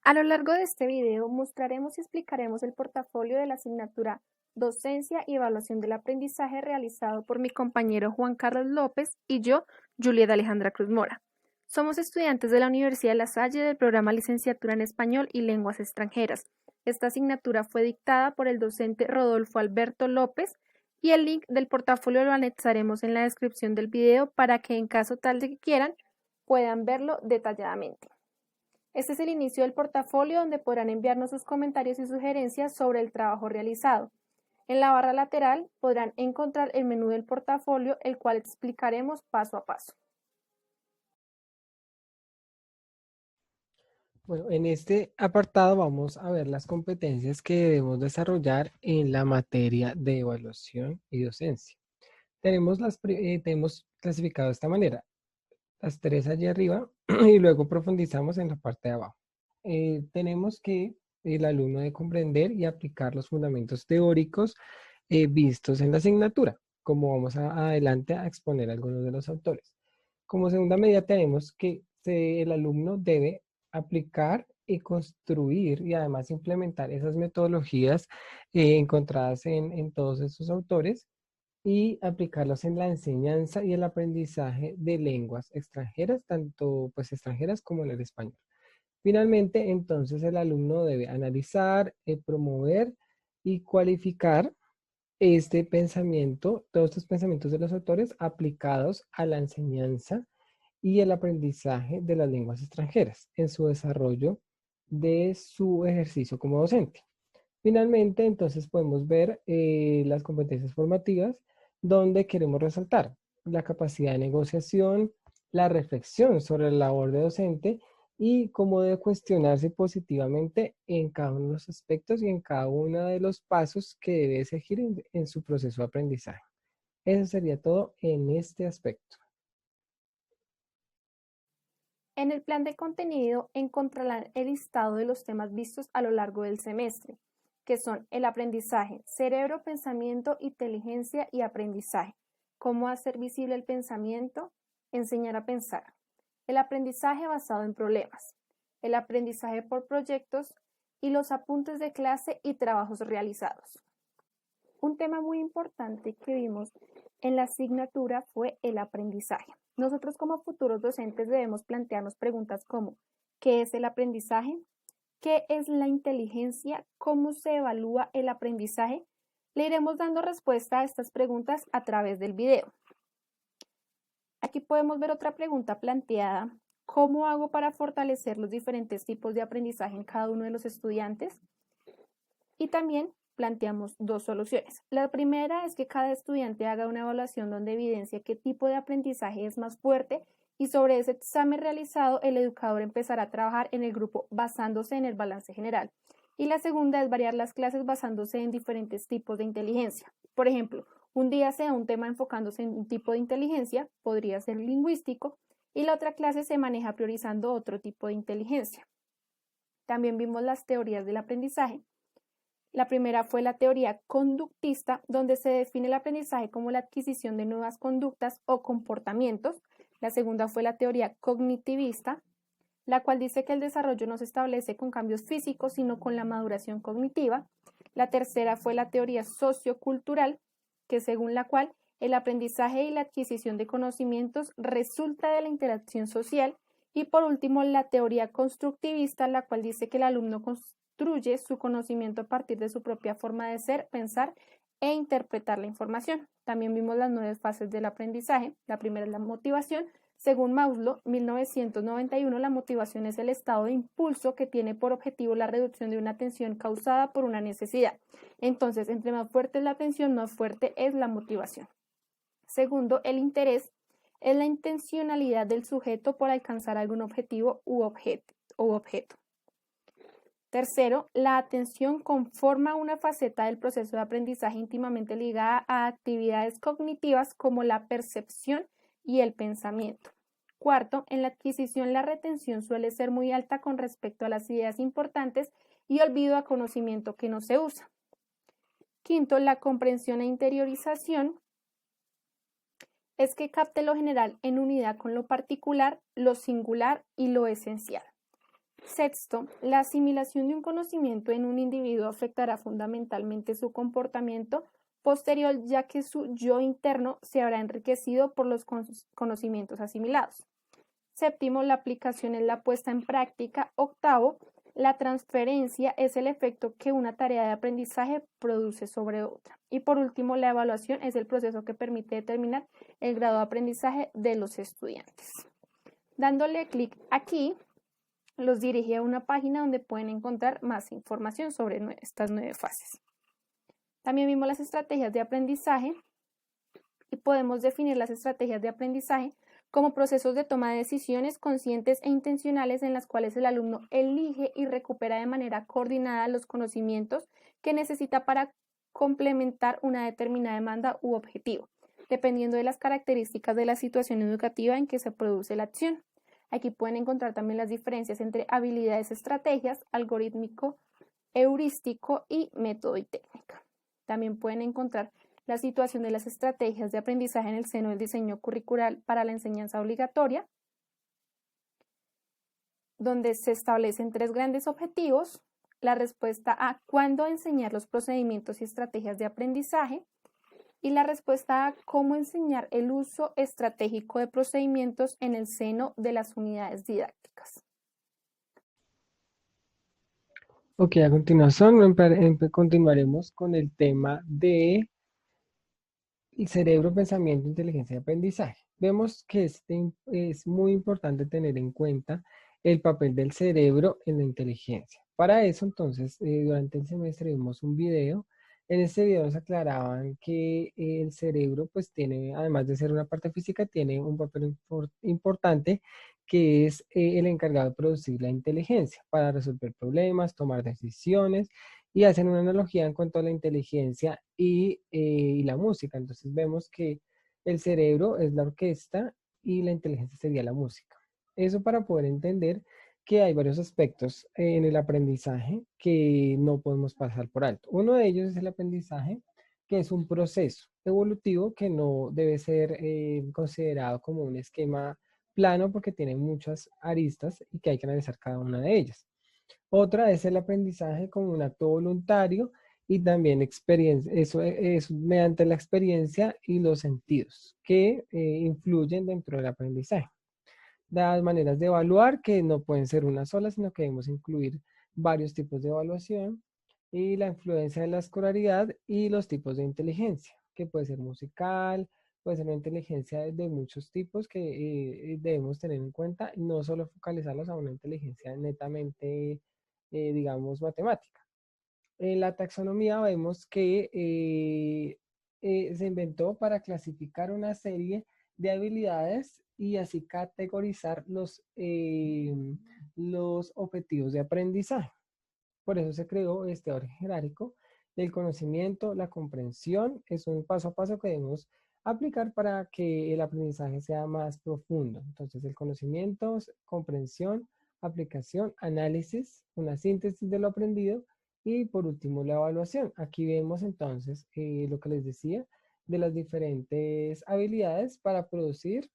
A lo largo de este video mostraremos y explicaremos el portafolio de la asignatura Docencia y Evaluación del Aprendizaje realizado por mi compañero Juan Carlos López y yo, Julieta Alejandra Cruz Mora. Somos estudiantes de la Universidad de La Salle del programa Licenciatura en Español y Lenguas Extranjeras. Esta asignatura fue dictada por el docente Rodolfo Alberto López y el link del portafolio lo anexaremos en la descripción del video para que en caso tal de que quieran puedan verlo detalladamente. Este es el inicio del portafolio donde podrán enviarnos sus comentarios y sugerencias sobre el trabajo realizado. En la barra lateral podrán encontrar el menú del portafolio, el cual explicaremos paso a paso. Bueno, en este apartado vamos a ver las competencias que debemos desarrollar en la materia de evaluación y docencia. Tenemos clasificado de esta manera, las tres allí arriba y luego profundizamos en la parte de abajo. Tenemos que el alumno debe comprender y aplicar los fundamentos teóricos vistos en la asignatura, como vamos adelante a exponer algunos de los autores. Como segunda medida tenemos que el alumno debe aplicar y construir y además implementar esas metodologías encontradas en todos estos autores y aplicarlos en la enseñanza y el aprendizaje de lenguas extranjeras, tanto pues extranjeras como en el español. Finalmente, entonces el alumno debe analizar, promover y cualificar este pensamiento, todos estos pensamientos de los autores aplicados a la enseñanza y el aprendizaje de las lenguas extranjeras en su desarrollo de su ejercicio como docente. Finalmente, entonces podemos ver las competencias formativas donde queremos resaltar la capacidad de negociación, la reflexión sobre la labor de docente y cómo debe cuestionarse positivamente en cada uno de los aspectos y en cada uno de los pasos que debe seguir en su proceso de aprendizaje. Eso sería todo en este aspecto. En el plan de contenido encontrarán el listado de los temas vistos a lo largo del semestre, que son el aprendizaje, cerebro, pensamiento, inteligencia y aprendizaje, cómo hacer visible el pensamiento, enseñar a pensar, el aprendizaje basado en problemas, el aprendizaje por proyectos y los apuntes de clase y trabajos realizados. Un tema muy importante que vimos en la asignatura fue el aprendizaje. Nosotros como futuros docentes debemos plantearnos preguntas como ¿qué es el aprendizaje? ¿Qué es la inteligencia? ¿Cómo se evalúa el aprendizaje? Le iremos dando respuesta a estas preguntas a través del video. Aquí podemos ver otra pregunta planteada. ¿Cómo hago para fortalecer los diferentes tipos de aprendizaje en cada uno de los estudiantes? Y también planteamos dos soluciones. La primera es que cada estudiante haga una evaluación donde evidencia qué tipo de aprendizaje es más fuerte y sobre ese examen realizado el educador empezará a trabajar en el grupo basándose en el balance general. Y la segunda es variar las clases basándose en diferentes tipos de inteligencia. Por ejemplo, un día sea un tema enfocándose en un tipo de inteligencia, podría ser lingüístico, y la otra clase se maneja priorizando otro tipo de inteligencia. También vimos las teorías del aprendizaje. La primera fue la teoría conductista, donde se define el aprendizaje como la adquisición de nuevas conductas o comportamientos. La segunda fue la teoría cognitivista, la cual dice que el desarrollo no se establece con cambios físicos, sino con la maduración cognitiva. La tercera fue la teoría sociocultural, que según la cual el aprendizaje y la adquisición de conocimientos resulta de la interacción social. Y por último, la teoría constructivista, la cual dice que el alumno construye su conocimiento a partir de su propia forma de ser, pensar e interpretar la información. También vimos las 9 fases del aprendizaje. La primera es la motivación. Según Maslow, 1991, la motivación es el estado de impulso que tiene por objetivo la reducción de una tensión causada por una necesidad. Entonces, entre más fuerte es la tensión, más fuerte es la motivación. Segundo, el interés es la intencionalidad del sujeto por alcanzar algún objetivo u objeto. Tercero, la atención conforma una faceta del proceso de aprendizaje íntimamente ligada a actividades cognitivas como la percepción y el pensamiento. Cuarto, en la adquisición la retención suele ser muy alta con respecto a las ideas importantes y olvido a conocimiento que no se usa. Quinto, la comprensión e interiorización es que capte lo general en unidad con lo particular, lo singular y lo esencial. Sexto, la asimilación de un conocimiento en un individuo afectará fundamentalmente su comportamiento posterior, ya que su yo interno se habrá enriquecido por los conocimientos asimilados. Séptimo, la aplicación es la puesta en práctica. Octavo, la transferencia es el efecto que una tarea de aprendizaje produce sobre otra. Y por último, la evaluación es el proceso que permite determinar el grado de aprendizaje de los estudiantes. Dándole clic aquí, los dirige a una página donde pueden encontrar más información sobre estas 9 fases. También vimos las estrategias de aprendizaje y podemos definir las estrategias de aprendizaje como procesos de toma de decisiones conscientes e intencionales en las cuales el alumno elige y recupera de manera coordinada los conocimientos que necesita para complementar una determinada demanda u objetivo, dependiendo de las características de la situación educativa en que se produce la acción. Aquí pueden encontrar también las diferencias entre habilidades, estrategias, algorítmico, heurístico y método y técnica. También pueden encontrar la situación de las estrategias de aprendizaje en el seno del diseño curricular para la enseñanza obligatoria, donde se establecen 3 grandes objetivos: la respuesta a cuándo enseñar los procedimientos y estrategias de aprendizaje, y la respuesta a cómo enseñar el uso estratégico de procedimientos en el seno de las unidades didácticas. Ok, a continuación continuaremos con el tema de el cerebro, pensamiento, inteligencia y aprendizaje. Vemos que es muy importante tener en cuenta el papel del cerebro en la inteligencia. Para eso, entonces, durante el semestre vimos un video. En este video nos aclaraban que el cerebro, pues tiene, además de ser una parte física, tiene un papel importante que es el encargado de producir la inteligencia para resolver problemas, tomar decisiones, y hacen una analogía en cuanto a la inteligencia y la música. Entonces vemos que el cerebro es la orquesta y la inteligencia sería la música. Eso para poder entender que hay varios aspectos en el aprendizaje que no podemos pasar por alto. Uno de ellos es el aprendizaje, que es un proceso evolutivo que no debe ser considerado como un esquema plano porque tiene muchas aristas y que hay que analizar cada una de ellas. Otra es el aprendizaje como un acto voluntario y también experiencia, eso es mediante la experiencia y los sentidos que influyen dentro del aprendizaje. Las maneras de evaluar que no pueden ser una sola, sino que debemos incluir varios tipos de evaluación, y la influencia de la escolaridad y los tipos de inteligencia, que puede ser musical, puede ser una inteligencia de muchos tipos que debemos tener en cuenta y no solo focalizarlos a una inteligencia netamente, digamos, matemática. En la taxonomía vemos que se inventó para clasificar una serie de habilidades y así categorizar los objetivos de aprendizaje. Por eso se creó este orden jerárquico del conocimiento. La comprensión es un paso a paso que debemos aplicar para que el aprendizaje sea más profundo. Entonces, el conocimiento, comprensión, aplicación, análisis, una síntesis de lo aprendido y por último la evaluación. Aquí vemos entonces lo que les decía de las diferentes habilidades para producir,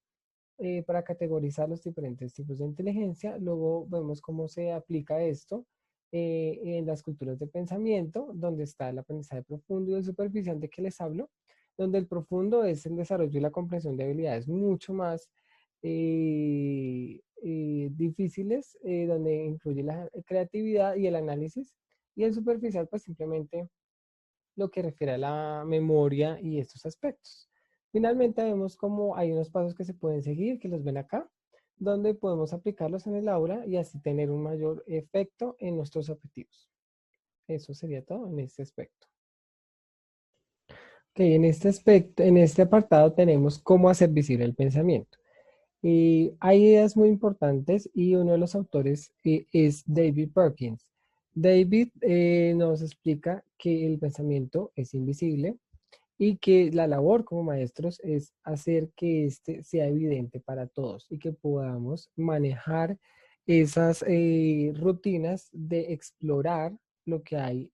para categorizar los diferentes tipos de inteligencia. Luego vemos cómo se aplica esto en las culturas de pensamiento, donde está el aprendizaje profundo y el superficial de que les hablo, donde el profundo es el desarrollo y la comprensión de habilidades mucho más difíciles, donde incluye la creatividad y el análisis, y el superficial pues simplemente lo que refiere a la memoria y estos aspectos. Finalmente vemos cómo hay unos pasos que se pueden seguir, que los ven acá, donde podemos aplicarlos en el aula y así tener un mayor efecto en nuestros objetivos. Eso sería todo en este aspecto. Ok, en este aspecto, en este apartado tenemos cómo hacer visible el pensamiento. Y hay ideas muy importantes y uno de los autores es David Perkins. David nos explica que el pensamiento es invisible y que la labor como maestros es hacer que este sea evidente para todos y que podamos manejar esas rutinas de explorar lo que hay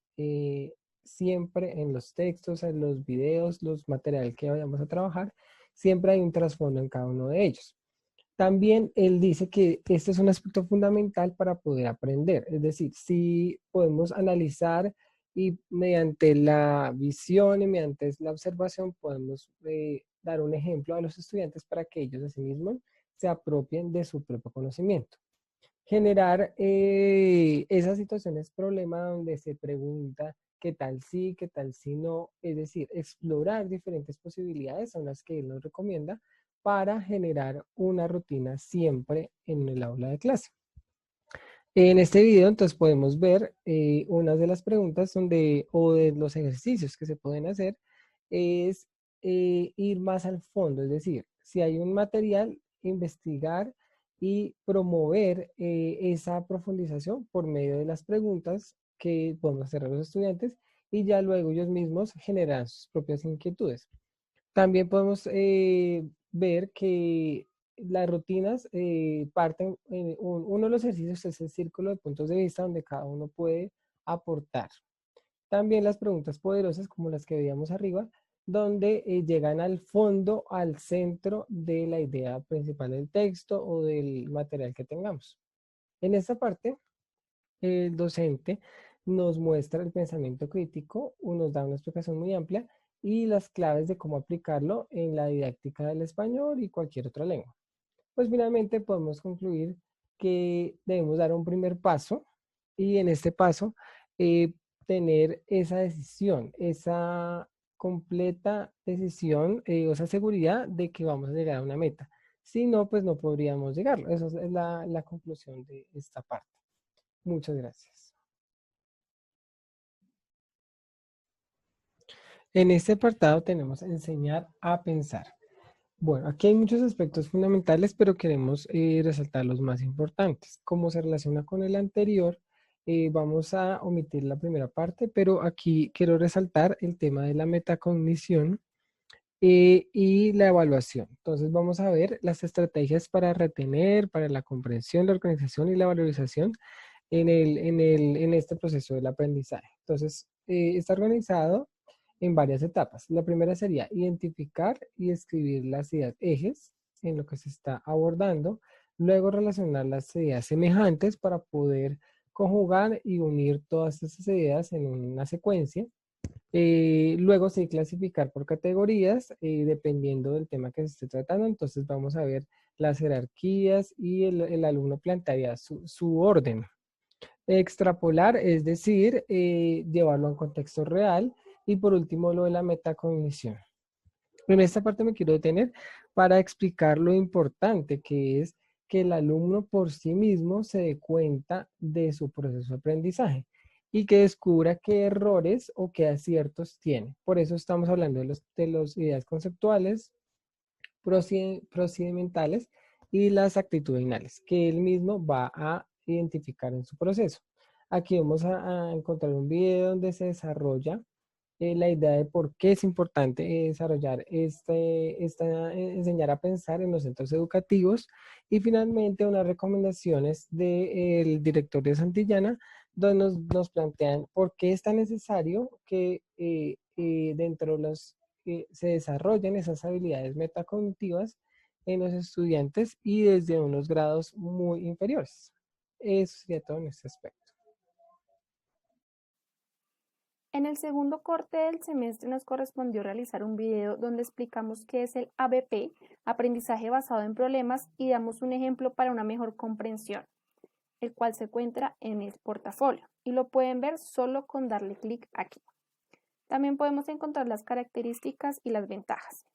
siempre en los textos, en los videos, los materiales que vayamos a trabajar. Siempre hay un trasfondo en cada uno de ellos. También él dice que este es un aspecto fundamental para poder aprender, es decir, si podemos analizar y mediante la visión y mediante la observación podemos dar un ejemplo a los estudiantes para que ellos asimismo se apropien de su propio conocimiento. Generar esas situaciones problema donde se pregunta qué tal sí, qué tal si no, es decir, explorar diferentes posibilidades son las que él nos recomienda para generar una rutina siempre en el aula de clase. En este video entonces podemos ver unas de las preguntas donde, o de los ejercicios que se pueden hacer es ir más al fondo, es decir, si hay un material, investigar y promover esa profundización por medio de las preguntas que podemos hacer a los estudiantes y ya luego ellos mismos generan sus propias inquietudes. También podemos ver que las rutinas parten, uno de los ejercicios es el círculo de puntos de vista donde cada uno puede aportar. También las preguntas poderosas como las que veíamos arriba, donde llegan al fondo, al centro de la idea principal del texto o del material que tengamos. En esta parte, el docente nos muestra el pensamiento crítico, nos da una explicación muy amplia y las claves de cómo aplicarlo en la didáctica del español y cualquier otra lengua. Pues finalmente podemos concluir que debemos dar un primer paso y en este paso tener esa decisión, esa completa decisión o esa seguridad de que vamos a llegar a una meta. Si no, pues no podríamos llegarlo. Esa es la conclusión de esta parte. Muchas gracias. En este apartado tenemos enseñar a pensar. Bueno, aquí hay muchos aspectos fundamentales, pero queremos resaltar los más importantes. Como se relaciona con el anterior, vamos a omitir la primera parte, pero aquí quiero resaltar el tema de la metacognición y la evaluación. Entonces vamos a ver las estrategias para retener, para la comprensión, la organización y la valorización en este proceso del aprendizaje. Entonces, está organizado en varias etapas. La primera sería identificar y escribir las ideas ejes en lo que se está abordando, luego relacionar las ideas semejantes para poder conjugar y unir todas esas ideas en una secuencia. Luego sí clasificar por categorías, dependiendo del tema que se esté tratando. Entonces vamos a ver las jerarquías y el alumno plantearía su orden. Extrapolar, es decir, llevarlo a un contexto real. Y por último, lo de la metacognición. En esta parte me quiero detener para explicar lo importante que es que el alumno por sí mismo se dé cuenta de su proceso de aprendizaje y que descubra qué errores o qué aciertos tiene. Por eso estamos hablando de las ideas conceptuales, procedimentales y las actitudinales, que él mismo va a identificar en su proceso. Aquí vamos a encontrar un video donde se desarrolla la idea de por qué es importante desarrollar enseñar a pensar en los centros educativos y finalmente unas recomendaciones del director de Santillana donde nos plantean por qué es tan necesario que dentro de los que se desarrollen esas habilidades metacognitivas en los estudiantes y desde unos grados muy inferiores. Eso sería todo en este aspecto. En el segundo corte del semestre nos correspondió realizar un video donde explicamos qué es el ABP, aprendizaje basado en problemas, y damos un ejemplo para una mejor comprensión, el cual se encuentra en el portafolio y lo pueden ver solo con darle clic aquí. También podemos encontrar las características y las ventajas.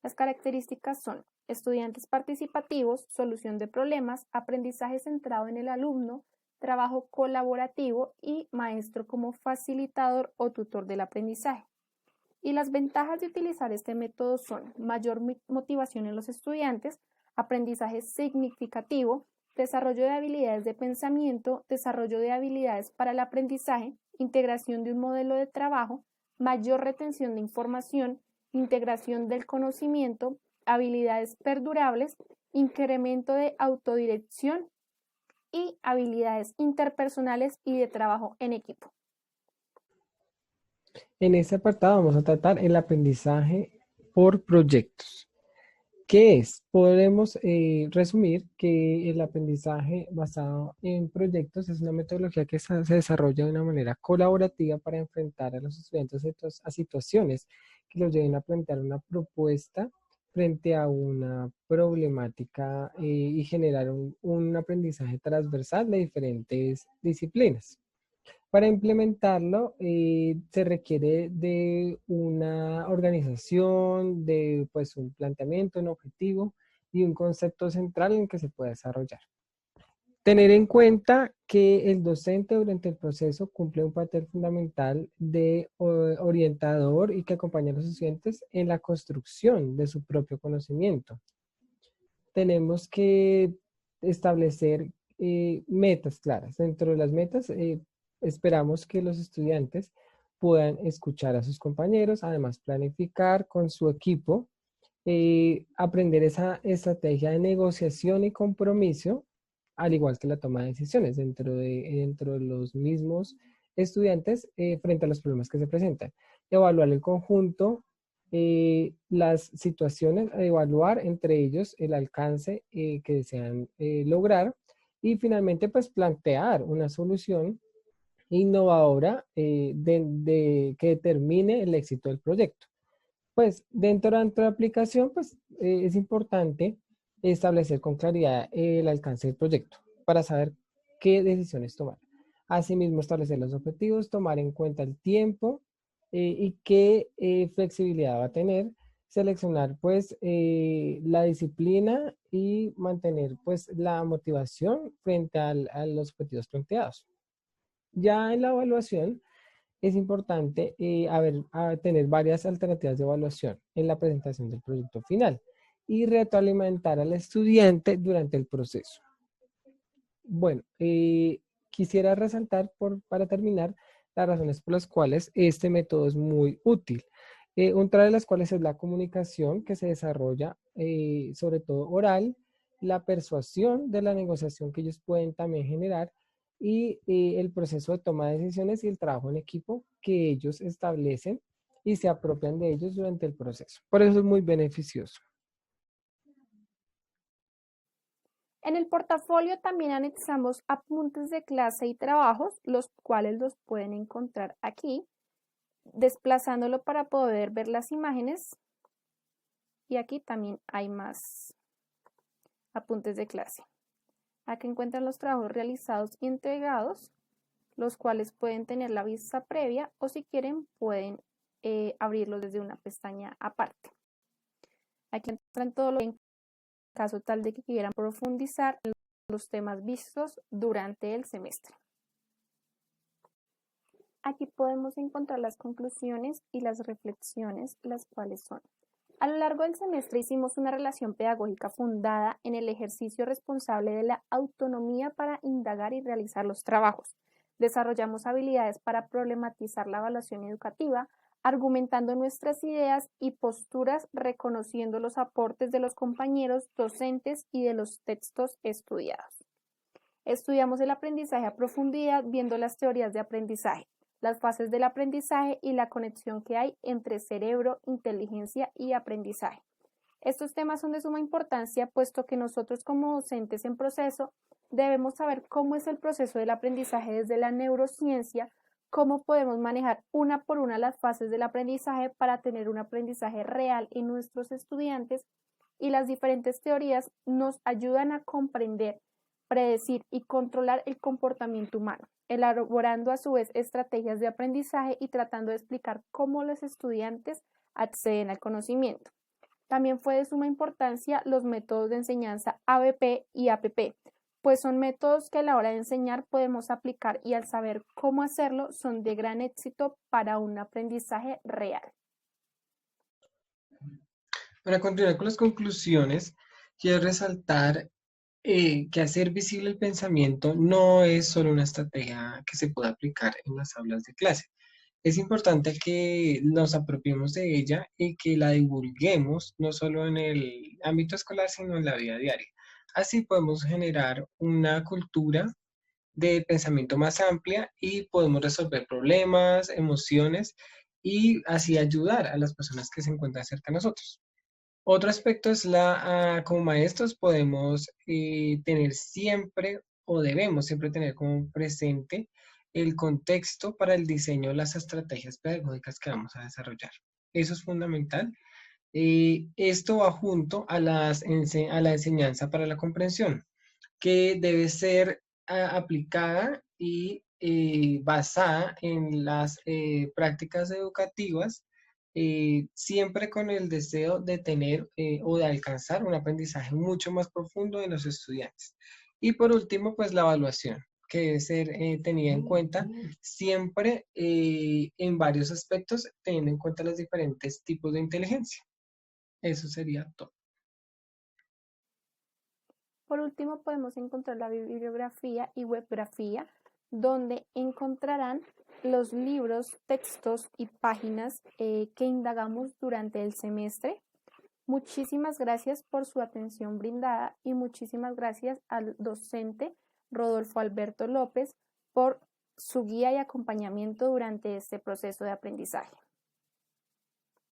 Las características son estudiantes participativos, solución de problemas, aprendizaje centrado en el alumno, trabajo colaborativo y maestro como facilitador o tutor del aprendizaje. Y las ventajas de utilizar este método son mayor motivación en los estudiantes, aprendizaje significativo, desarrollo de habilidades de pensamiento, desarrollo de habilidades para el aprendizaje, integración de un modelo de trabajo, mayor retención de información, integración del conocimiento, habilidades perdurables, incremento de autodirección y habilidades interpersonales y de trabajo en equipo. En este apartado vamos a tratar el aprendizaje por proyectos. ¿Qué es? Podemos resumir que el aprendizaje basado en proyectos es una metodología que se desarrolla de una manera colaborativa para enfrentar a los estudiantes a situaciones que los lleven a plantear una propuesta frente a una problemática y generar un aprendizaje transversal de diferentes disciplinas. Para implementarlo, se requiere de una organización, de pues un planteamiento, un objetivo y un concepto central en que se pueda desarrollar. Tener en cuenta que el docente durante el proceso cumple un papel fundamental de orientador y que acompaña a los estudiantes en la construcción de su propio conocimiento. Tenemos que establecer metas claras. Dentro de las metas, esperamos que los estudiantes puedan escuchar a sus compañeros, además planificar con su equipo, aprender esa estrategia de negociación y compromiso, al igual que la toma de decisiones dentro de los mismos estudiantes frente a los problemas que se presentan. Evaluar el conjunto, las situaciones a evaluar, entre ellos el alcance que desean lograr y finalmente pues plantear una solución innovadora que determine el éxito del proyecto. Pues dentro de la aplicación pues es importante establecer con claridad el alcance del proyecto para saber qué decisiones tomar. Asimismo, establecer los objetivos, tomar en cuenta el tiempo y qué flexibilidad va a tener, seleccionar pues la disciplina y mantener pues la motivación frente a los objetivos planteados. Ya en la evaluación es importante tener varias alternativas de evaluación en la presentación del proyecto final y retroalimentar al estudiante durante el proceso. Bueno, quisiera resaltar para terminar las razones por las cuales este método es muy útil. Otra de las cuales es la comunicación que se desarrolla, sobre todo oral, la persuasión de la negociación que ellos pueden también generar y el proceso de toma de decisiones y el trabajo en equipo que ellos establecen y se apropian de ellos durante el proceso. Por eso es muy beneficioso. En el portafolio también anexamos apuntes de clase y trabajos, los cuales los pueden encontrar aquí, desplazándolo para poder ver las imágenes. Y aquí también hay más apuntes de clase. Aquí encuentran los trabajos realizados y entregados, los cuales pueden tener la vista previa o si quieren pueden abrirlos desde una pestaña aparte. Aquí entran todos los en caso tal de que quieran profundizar en los temas vistos durante el semestre. Aquí podemos encontrar las conclusiones y las reflexiones, las cuales son: a lo largo del semestre hicimos una relación pedagógica fundada en el ejercicio responsable de la autonomía para indagar y realizar los trabajos. Desarrollamos habilidades para problematizar la evaluación educativa, argumentando nuestras ideas y posturas, reconociendo los aportes de los compañeros, docentes y de los textos estudiados. Estudiamos el aprendizaje a profundidad viendo las teorías de aprendizaje, las fases del aprendizaje y la conexión que hay entre cerebro, inteligencia y aprendizaje. Estos temas son de suma importancia, puesto que nosotros como docentes en proceso debemos saber cómo es el proceso del aprendizaje desde la neurociencia, cómo podemos manejar una por una las fases del aprendizaje para tener un aprendizaje real en nuestros estudiantes, y las diferentes teorías nos ayudan a comprender, predecir y controlar el comportamiento humano, elaborando a su vez estrategias de aprendizaje y tratando de explicar cómo los estudiantes acceden al conocimiento. También fue de suma importancia los métodos de enseñanza ABP y APP, pues son métodos que a la hora de enseñar podemos aplicar y al saber cómo hacerlo son de gran éxito para un aprendizaje real. Para continuar con las conclusiones, quiero resaltar que hacer visible el pensamiento no es solo una estrategia que se puede aplicar en las aulas de clase. Es importante que nos apropiemos de ella y que la divulguemos no solo en el ámbito escolar, sino en la vida diaria. Así podemos generar una cultura de pensamiento más amplia y podemos resolver problemas, emociones y así ayudar a las personas que se encuentran cerca de nosotros. Otro aspecto es como maestros podemos tener siempre o debemos siempre tener como presente el contexto para el diseño de las estrategias pedagógicas que vamos a desarrollar. Eso es fundamental. Esto va junto a a la enseñanza para la comprensión, que debe ser aplicada y basada en las prácticas educativas, siempre con el deseo de tener o de alcanzar un aprendizaje mucho más profundo en los estudiantes. Y por último, pues la evaluación, que debe ser tenida en cuenta siempre en varios aspectos, teniendo en cuenta los diferentes tipos de inteligencia. Eso sería todo. Por último, podemos encontrar la bibliografía y webgrafía, donde encontrarán los libros, textos y páginas que indagamos durante el semestre. Muchísimas gracias por su atención brindada y muchísimas gracias al docente Rodolfo Alberto López por su guía y acompañamiento durante este proceso de aprendizaje.